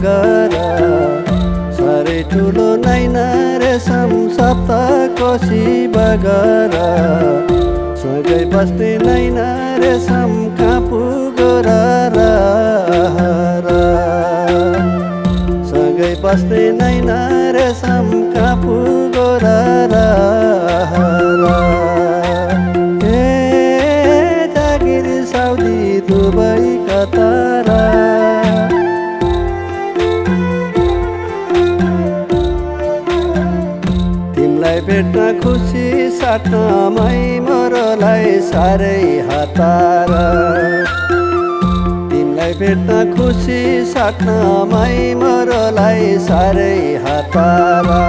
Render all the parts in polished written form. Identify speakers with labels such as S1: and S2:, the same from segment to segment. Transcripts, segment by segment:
S1: बगर साह्रै ठुलो नैना रेशम सप्तकोशी बगर सँगै बस्ने नैना रेशम कापु गोरा सँगै बस्ने नैना रेशम कापु गोरा ए जागिर साउदी दुबई कतारा तिमलाई भेट्न खुसी साट्न मै मरलाई साह्रै हतारा तिमलाई भेट्न खुसी साट्न मै मरलाई साह्रै हतारा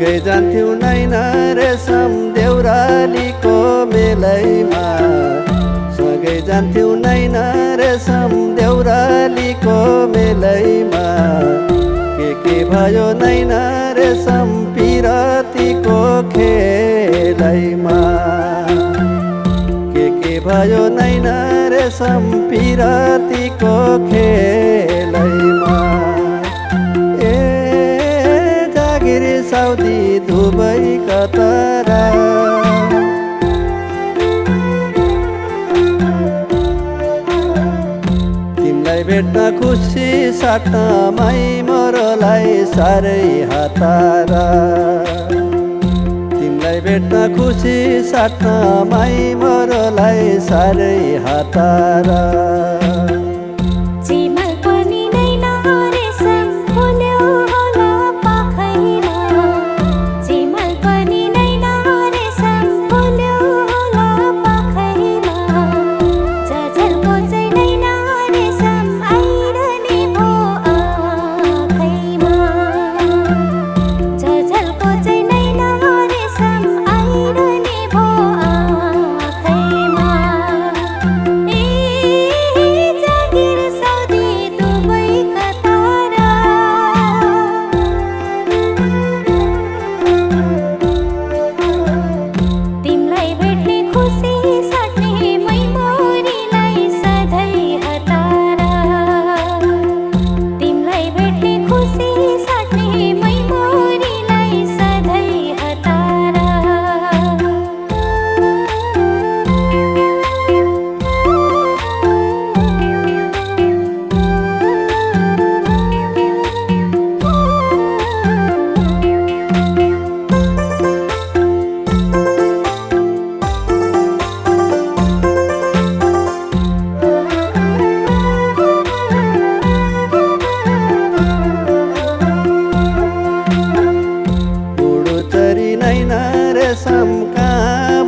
S1: सँगै जान्थ्यौं नैना रेशम देउरालीको मेलैमा सँगै जान्थ्यौं नैना रेशम देउरालीको मेलैमा के भयो नैना रेशम पिरतीको खेलैमा के भयो नैना रेशम पिरतीको खेलैमा साउदी दुबई कतारा तिमलाई भेट्न खुसी साट्न मै मरलाई साह्रै हतारा तिमलाई भेट्न खुसी साट्न मै मरलाई साह्रै हतारा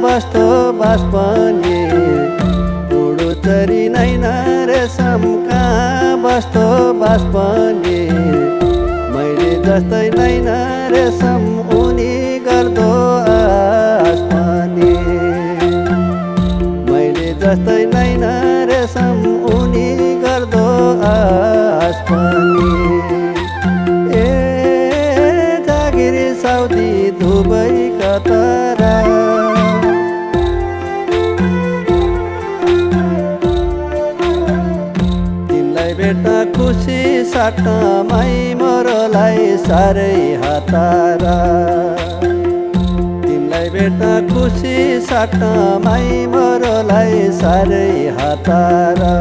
S1: बस्तो बास पनि बुढोचरी नैना रेशम कहाँ बस्तो बास पनि मैले जस्तै नैना रेशम उनी गर्दो आस पनि मैले जस्तै नैना रेशम उनी गर्दो आस पनि ए जागिर साउदी दुबई तिमीलाई भेट्न खुसी साट्नमै मरलाई साह्रै हतारा। तिमीलाई भेट्न खुसी साट्नमै मरलाई साह्रै हतारा।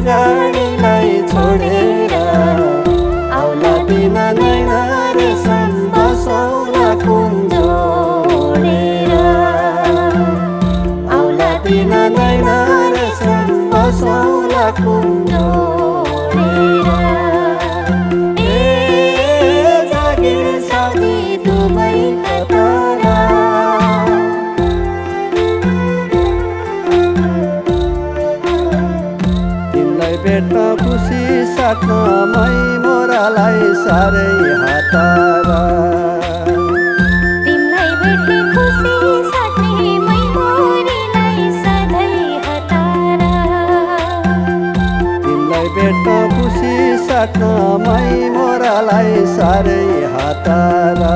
S1: गाडीलाई छोडेर आउला बिना नैना रेशम बसौला कुञ्जोडेर। आउला बिना नैना रेशम बसौला कुञ्जोडेर। ए जागिर साउदी दुबईका तारा भेट्न खुसी साट्नमै मोरालाई साह्रै हतारा।
S2: तिमीलाई भेट्ने खुसी साट्नेमै मोरीलाई सधैँ हतारा।
S1: तिमीलाई भेट्न खुसी साट्नमै मोरालाई साह्रै हतारा।